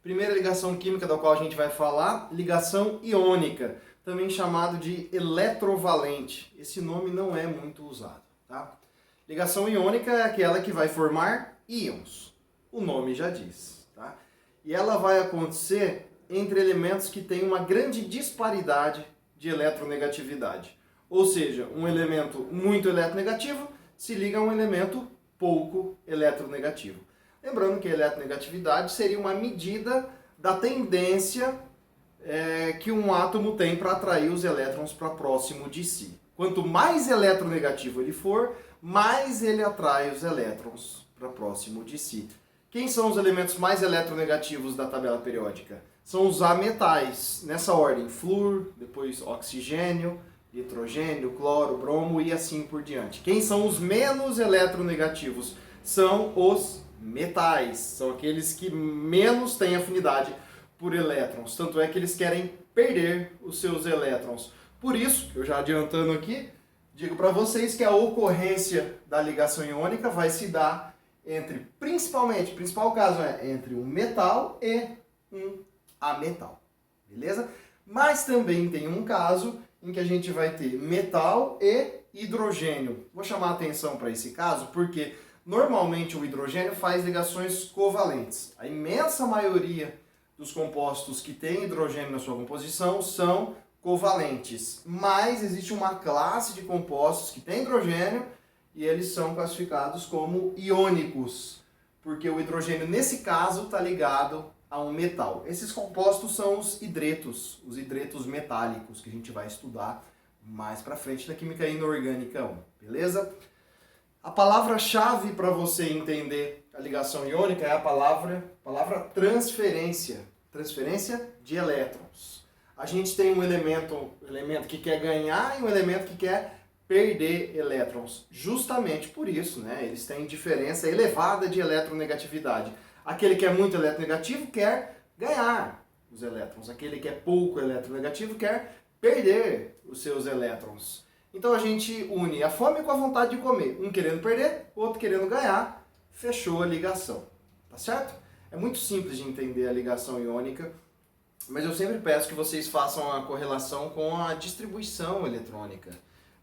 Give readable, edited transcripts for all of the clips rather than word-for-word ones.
Primeira ligação química da qual a gente vai falar, ligação iônica, também chamado de eletrovalente. Esse nome não é muito usado, tá? Ligação iônica é aquela que vai formar íons. O nome já diz, tá? E ela vai acontecer entre elementos que têm uma grande disparidade de eletronegatividade. Ou seja, um elemento muito eletronegativo se liga a um elemento pouco eletronegativo. Lembrando que a eletronegatividade seria uma medida da tendência que um átomo tem para atrair os elétrons para próximo de si. Quanto mais eletronegativo ele for, mais ele atrai os elétrons para próximo de si. Quem são os elementos mais eletronegativos da tabela periódica? São os ametais, nessa ordem: flúor, depois oxigênio, nitrogênio, cloro, bromo e assim por diante. Quem são os menos eletronegativos? São os metais, são aqueles que menos têm afinidade por elétrons, tanto é que eles querem perder os seus elétrons. Por isso, eu já adiantando aqui, digo para vocês que a ocorrência da ligação iônica vai se dar entre, principalmente, o principal caso é entre um metal e um ametal, beleza? Mas também tem um caso em que a gente vai ter metal e hidrogênio. Vou chamar a atenção para esse caso porque normalmente o hidrogênio faz ligações covalentes. A imensa maioria dos compostos que têm hidrogênio na sua composição são covalentes. Mas existe uma classe de compostos que tem hidrogênio e eles são classificados como iônicos, porque o hidrogênio nesse caso está ligado a um metal. Esses compostos são os hidretos metálicos, que a gente vai estudar mais para frente na Química Inorgânica 1, beleza? A palavra-chave para você entender a ligação iônica é a palavra transferência. Transferência de elétrons. A gente tem um elemento que quer ganhar e um elemento que quer perder elétrons. Justamente por isso, né? Eles têm diferença elevada de eletronegatividade. Aquele que é muito eletronegativo quer ganhar os elétrons. Aquele que é pouco eletronegativo quer perder os seus elétrons. Então a gente une a fome com a vontade de comer. Um querendo perder, o outro querendo ganhar. Fechou a ligação. Tá certo? É muito simples de entender a ligação iônica, mas eu sempre peço que vocês façam a correlação com a distribuição eletrônica.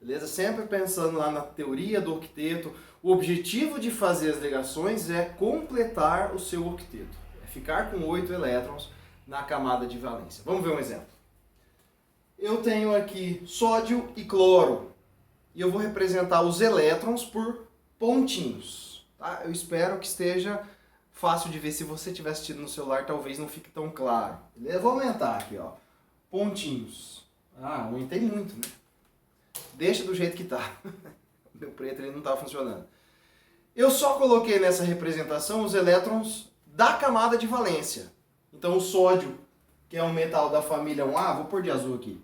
Beleza? Sempre pensando lá na teoria do octeto. O objetivo de fazer as ligações é completar o seu octeto. É ficar com 8 elétrons na camada de valência. Vamos ver um exemplo. Eu tenho aqui sódio e cloro. E eu vou representar os elétrons por pontinhos. Tá? Eu espero que esteja fácil de ver. Se você tiver assistido no celular, talvez não fique tão claro. Beleza? Vou aumentar aqui, ó. Pontinhos. Aumentei muito, né? Deixa do jeito que tá. O meu preto ele não tá funcionando. Eu só coloquei nessa representação os elétrons da camada de valência. Então o sódio, que é um metal da família 1A, vou pôr de azul aqui.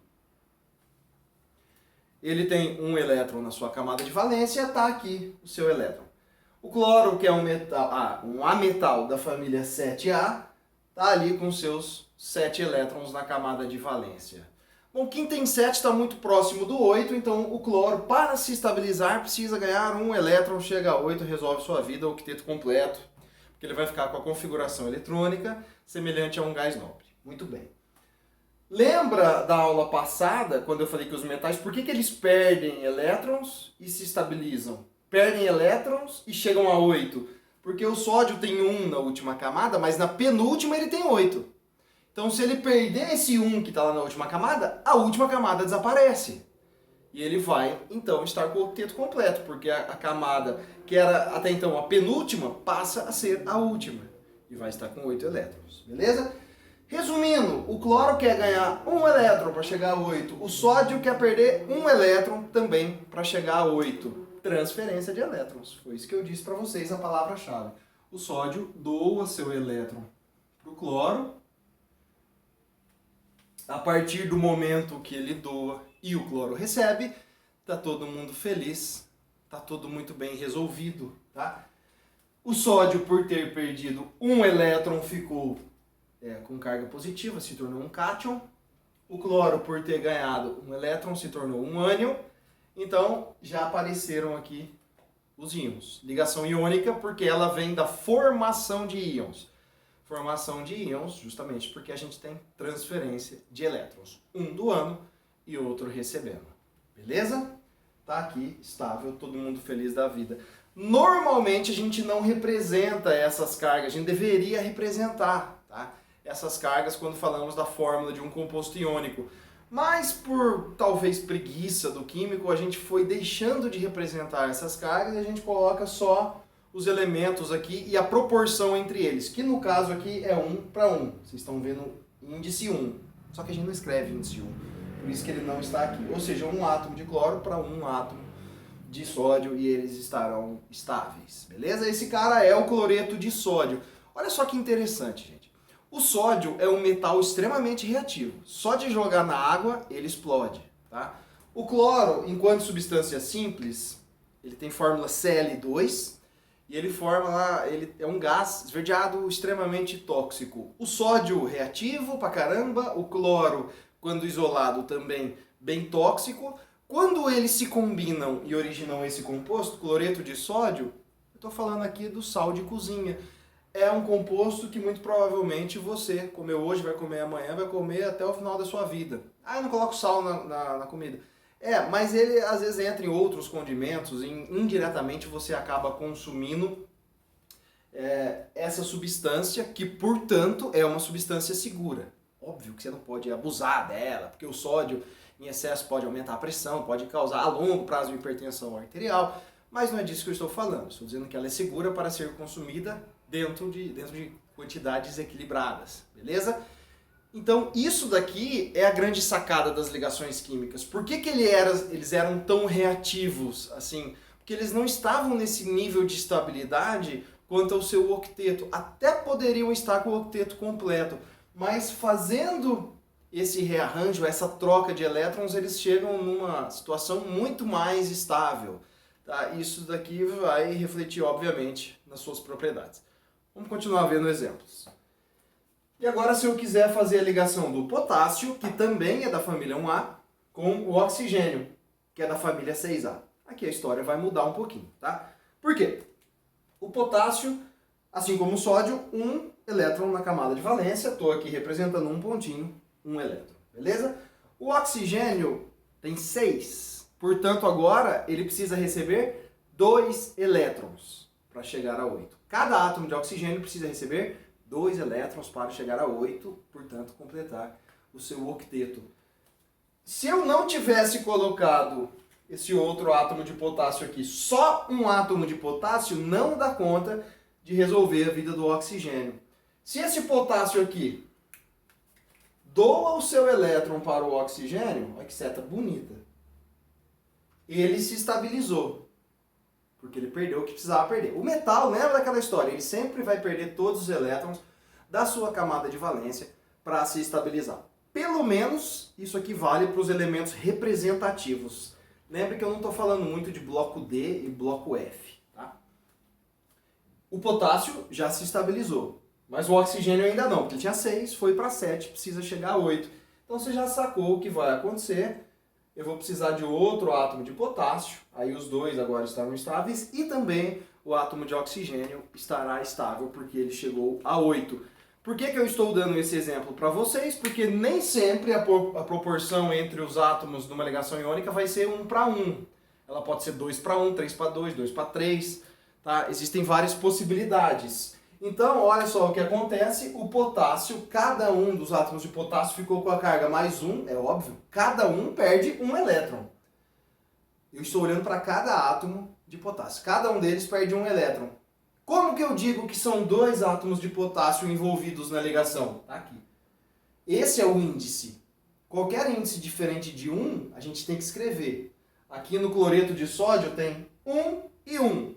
Ele tem um elétron na sua camada de valência, está aqui o seu elétron. O cloro, que é um ametal da família 7A, está ali com seus 7 elétrons na camada de valência. Bom, quem tem 7 está muito próximo do 8, então o cloro, para se estabilizar, precisa ganhar um elétron, chega a 8, resolve sua vida, o octeto completo, porque ele vai ficar com a configuração eletrônica semelhante a um gás nobre. Muito bem. Lembra da aula passada, quando eu falei que os metais, por que eles perdem elétrons e se estabilizam? Perdem elétrons e chegam a 8. Porque o sódio tem 1 na última camada, mas na penúltima ele tem 8. Então se ele perder esse 1 que está lá na última camada, a última camada desaparece. E ele vai, então, estar com o octeto completo, porque a camada que era até então a penúltima passa a ser a última. E vai estar com 8 elétrons, beleza? Resumindo, o cloro quer ganhar 1 elétron para chegar a 8. O sódio quer perder 1 elétron também para chegar a 8. Transferência de elétrons. Foi isso que eu disse para vocês, a palavra-chave. O sódio doa seu elétron para o cloro. A partir do momento que ele doa e o cloro recebe, está todo mundo feliz, está tudo muito bem resolvido, tá? O sódio, por ter perdido 1 elétron, ficou com carga positiva, se tornou um cátion. O cloro, por ter ganhado 1 elétron, se tornou um ânion. Então, já apareceram aqui os íons. Ligação iônica, porque ela vem da formação de íons. formação de íons, justamente porque a gente tem transferência de elétrons, um doando e outro recebendo. Beleza? Tá aqui, estável, todo mundo feliz da vida. Normalmente a gente não representa essas cargas, a gente deveria representar, tá? Essas cargas quando falamos da fórmula de um composto iônico. Mas por talvez preguiça do químico, a gente foi deixando de representar essas cargas e a gente coloca só os elementos aqui e a proporção entre eles, que no caso aqui é 1 para 1. Vocês estão vendo índice 1, só que a gente não escreve índice 1, por isso que ele não está aqui. Ou seja, um átomo de cloro para um átomo de sódio e eles estarão estáveis, beleza? Esse cara é o cloreto de sódio. Olha só que interessante, gente. O sódio é um metal extremamente reativo. Só de jogar na água, ele explode, tá? O cloro, enquanto substância simples, ele tem fórmula Cl2, e ele forma lá, ele é um gás esverdeado extremamente tóxico. O sódio reativo pra caramba, o cloro, quando isolado, também bem tóxico. Quando eles se combinam e originam esse composto, cloreto de sódio, eu estou falando aqui do sal de cozinha. É um composto que muito provavelmente você comeu hoje, vai comer amanhã, vai comer até o final da sua vida. Ah, eu não coloco sal na comida. Mas ele às vezes entra em outros condimentos e indiretamente você acaba consumindo essa substância que, portanto, é uma substância segura. Óbvio que você não pode abusar dela, porque o sódio em excesso pode aumentar a pressão, pode causar a longo prazo hipertensão arterial, mas não é disso que eu estou falando. Estou dizendo que ela é segura para ser consumida dentro de quantidades equilibradas, beleza? Então, isso daqui é a grande sacada das ligações químicas. Por que eles eram tão reativos assim? Porque eles não estavam nesse nível de estabilidade quanto ao seu octeto. Até poderiam estar com o octeto completo, mas fazendo esse rearranjo, essa troca de elétrons, eles chegam numa situação muito mais estável. Tá? Isso daqui vai refletir, obviamente, nas suas propriedades. Vamos continuar vendo exemplos. E agora, se eu quiser fazer a ligação do potássio, que também é da família 1A, com o oxigênio, que é da família 6A. Aqui a história vai mudar um pouquinho, tá? Por quê? O potássio, assim como o sódio, um elétron na camada de valência, estou aqui representando um pontinho, um elétron, beleza? O oxigênio tem 6, portanto agora ele precisa receber 2 elétrons para chegar a 8. Cada átomo de oxigênio precisa receber 2 elétrons para chegar a 8, portanto completar o seu octeto. Se eu não tivesse colocado esse outro átomo de potássio aqui, só um átomo de potássio não dá conta de resolver a vida do oxigênio. Se esse potássio aqui doa o seu elétron para o oxigênio, olha que seta bonita, ele se estabilizou, porque ele perdeu o que precisava perder. O metal, lembra daquela história, ele sempre vai perder todos os elétrons da sua camada de valência para se estabilizar. Pelo menos isso aqui vale para os elementos representativos. Lembre que eu não estou falando muito de bloco D e bloco F. Tá? O potássio já se estabilizou, mas o oxigênio ainda não, porque ele tinha 6, foi para 7, precisa chegar a 8. Então você já sacou o que vai acontecer. Eu vou precisar de outro átomo de potássio, aí os dois agora estarão estáveis, e também o átomo de oxigênio estará estável, porque ele chegou a 8. Por que eu estou dando esse exemplo para vocês? Porque nem sempre a proporção entre os átomos de uma ligação iônica vai ser 1 para 1. Ela pode ser 2 para 1, 3 para 2, 2 para 3. Tá? Existem várias possibilidades. Então, olha só o que acontece. O potássio, cada um dos átomos de potássio ficou com a carga mais 1, é óbvio. Cada um perde um elétron. Eu estou olhando para cada átomo de potássio. Cada um deles perde um elétron. Como que eu digo que são 2 átomos de potássio envolvidos na ligação? Tá aqui. Esse é o índice. Qualquer índice diferente de 1, a gente tem que escrever. Aqui no cloreto de sódio tem 1 e 1.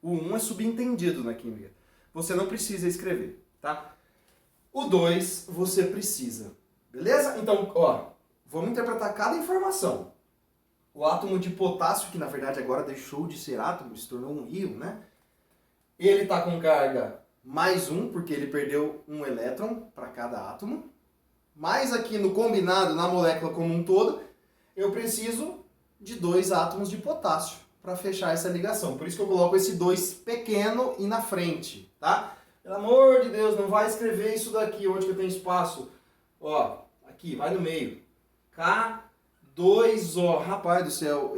O 1 é subentendido na química. Você não precisa escrever, tá? O 2 você precisa. Beleza? Então, ó, vamos interpretar cada informação. O átomo de potássio, que na verdade agora deixou de ser átomo, se tornou um íon, né? Ele está com carga mais 1, porque ele perdeu um elétron para cada átomo. Mas aqui no combinado, na molécula como um todo, eu preciso de 2 átomos de potássio para fechar essa ligação. Por isso que eu coloco esse 2 pequeno e na frente, tá? Pelo amor de Deus, não vai escrever isso daqui, onde que eu tenho espaço. Ó, aqui, vai no meio. K2O. Rapaz do céu,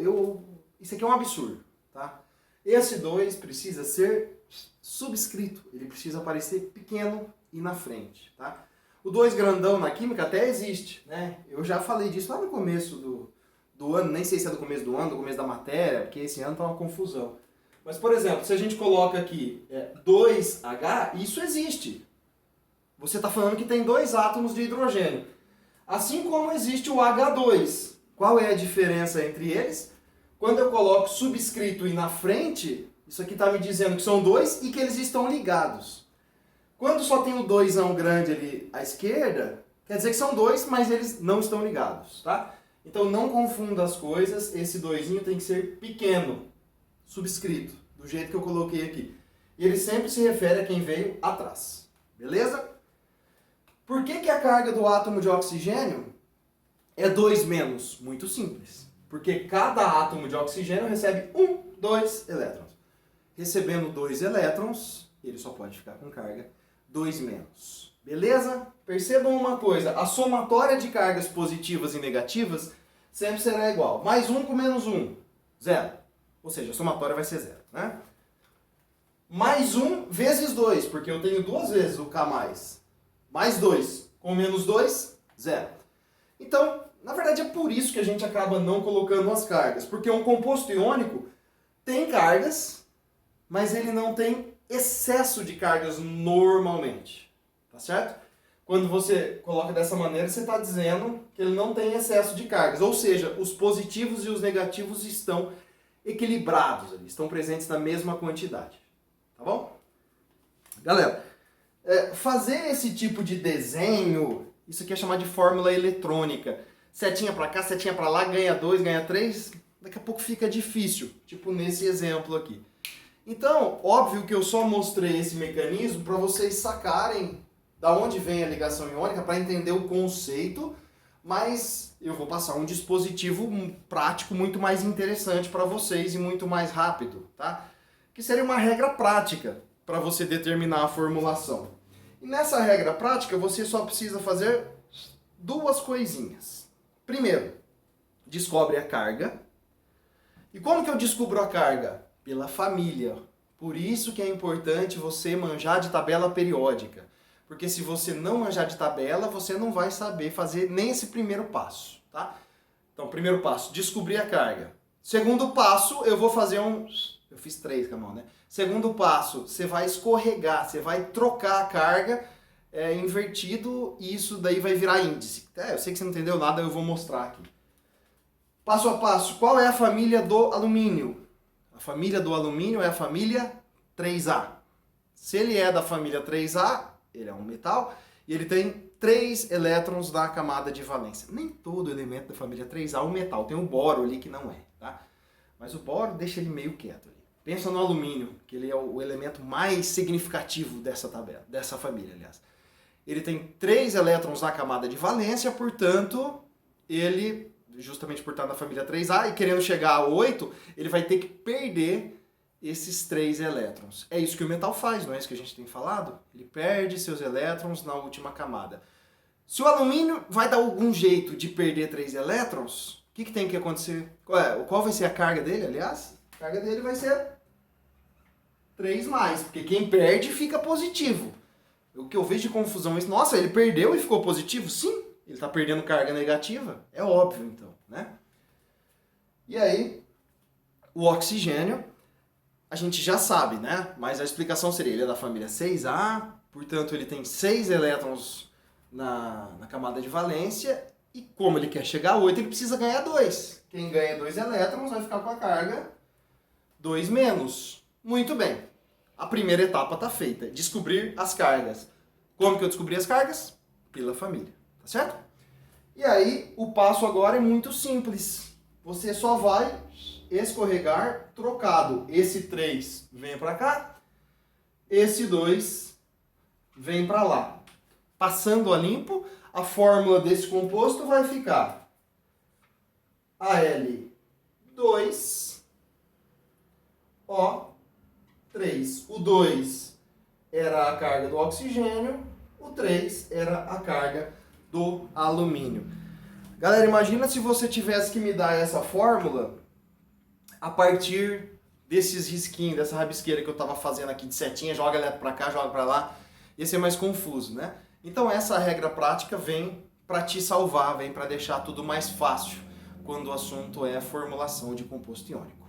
isso aqui é um absurdo, tá? Esse 2 precisa ser subscrito. Ele precisa aparecer pequeno e na frente, tá? O 2 grandão na química até existe, né? Eu já falei disso lá no começo do ano, nem sei se é do começo do ano, do começo da matéria, porque esse ano tá uma confusão. Mas, por exemplo, se a gente coloca aqui 2H, isso existe. Você está falando que tem 2 átomos de hidrogênio. Assim como existe o H2. Qual é a diferença entre eles? Quando eu coloco subscrito e na frente, isso aqui está me dizendo que são 2 e que eles estão ligados. Quando só tem o 2 grande ali à esquerda, quer dizer que são 2, mas eles não estão ligados, tá? Então não confunda as coisas, esse 2 tem que ser pequeno, subscrito, do jeito que eu coloquei aqui. E ele sempre se refere a quem veio atrás, beleza? Por que a carga do átomo de oxigênio é 2-? Muito simples. Porque cada átomo de oxigênio recebe 2 elétrons. Recebendo 2 elétrons, ele só pode ficar com carga 2-. Beleza? Percebam uma coisa, a somatória de cargas positivas e negativas sempre será igual. Mais 1 com menos 1, 0. Ou seja, a somatória vai ser 0, né? Mais 1 vezes 2, porque eu tenho 2 vezes o K+. Mais 2 com menos 2, 0. Então, na verdade é por isso que a gente acaba não colocando as cargas. Porque um composto iônico tem cargas, mas ele não tem excesso de cargas normalmente. Tá certo? Quando você coloca dessa maneira, você está dizendo que ele não tem excesso de cargas. Ou seja, os positivos e os negativos estão equilibrados ali, estão presentes na mesma quantidade. Tá bom? Galera, fazer esse tipo de desenho, isso aqui é chamado de fórmula eletrônica. Setinha para cá, setinha para lá, ganha 2, ganha 3, daqui a pouco fica difícil, tipo nesse exemplo aqui. Então, óbvio que eu só mostrei esse mecanismo para vocês sacarem da onde vem a ligação iônica, para entender o conceito, mas eu vou passar um dispositivo prático muito mais interessante para vocês e muito mais rápido, tá? Que seria uma regra prática para você determinar a formulação. E nessa regra prática você só precisa fazer 2 coisinhas. Primeiro, descobre a carga. E como que eu descubro a carga? Pela família. Por isso que é importante você manjar de tabela periódica. Porque se você não manjar de tabela, você não vai saber fazer nem esse primeiro passo, tá? Então, primeiro passo, descobrir a carga. Segundo passo, eu vou fazer eu fiz 3 com a mão, né? Segundo passo, você vai escorregar, você vai trocar a carga invertido e isso daí vai virar índice. Eu sei que você não entendeu nada, eu vou mostrar aqui. Passo a passo, qual é a família do alumínio? A família do alumínio é a família 3A. Se ele é da família 3A, ele é um metal, e ele tem 3 elétrons na camada de valência. Nem todo elemento da família 3A é um metal, tem o boro ali que não é, tá? Mas o boro deixa ele meio quieto ali. Pensa no alumínio, que ele é o elemento mais significativo dessa tabela, dessa família, aliás. Ele tem 3 elétrons na camada de valência, portanto, ele, justamente por estar na família 3A, e querendo chegar a 8, ele vai ter que perder esses 3 elétrons. É isso que o metal faz, não é isso que a gente tem falado? Ele perde seus elétrons na última camada. Se o alumínio vai dar algum jeito de perder 3 elétrons, o que tem que acontecer? Qual vai ser a carga dele, aliás? A carga dele vai ser 3+, porque quem perde fica positivo. O que eu vejo de confusão é isso. Nossa, ele perdeu e ficou positivo? Sim, ele está perdendo carga negativa. É óbvio, então, né? E aí, o oxigênio, a gente já sabe, né? Mas a explicação seria, ele é da família 6A, portanto ele tem 6 elétrons na camada de valência, e como ele quer chegar a 8, ele precisa ganhar 2. Quem ganha 2 elétrons vai ficar com a carga 2-. Muito bem. A primeira etapa está feita, descobrir as cargas. Como que eu descobri as cargas? Pela família, tá certo? E aí, o passo agora é muito simples. Você só vai escorregar trocado. Esse 3 vem para cá, esse 2 vem para lá. Passando a limpo, a fórmula desse composto vai ficar Al2O3. O 2 era a carga do oxigênio, o 3 era a carga do alumínio. Galera, imagina se você tivesse que me dar essa fórmula a partir desses risquinhos, dessa rabisqueira que eu estava fazendo aqui de setinha, joga elétron para cá, joga para lá, ia ser mais confuso, né? Então essa regra prática vem para te salvar, vem para deixar tudo mais fácil quando o assunto é formulação de composto iônico.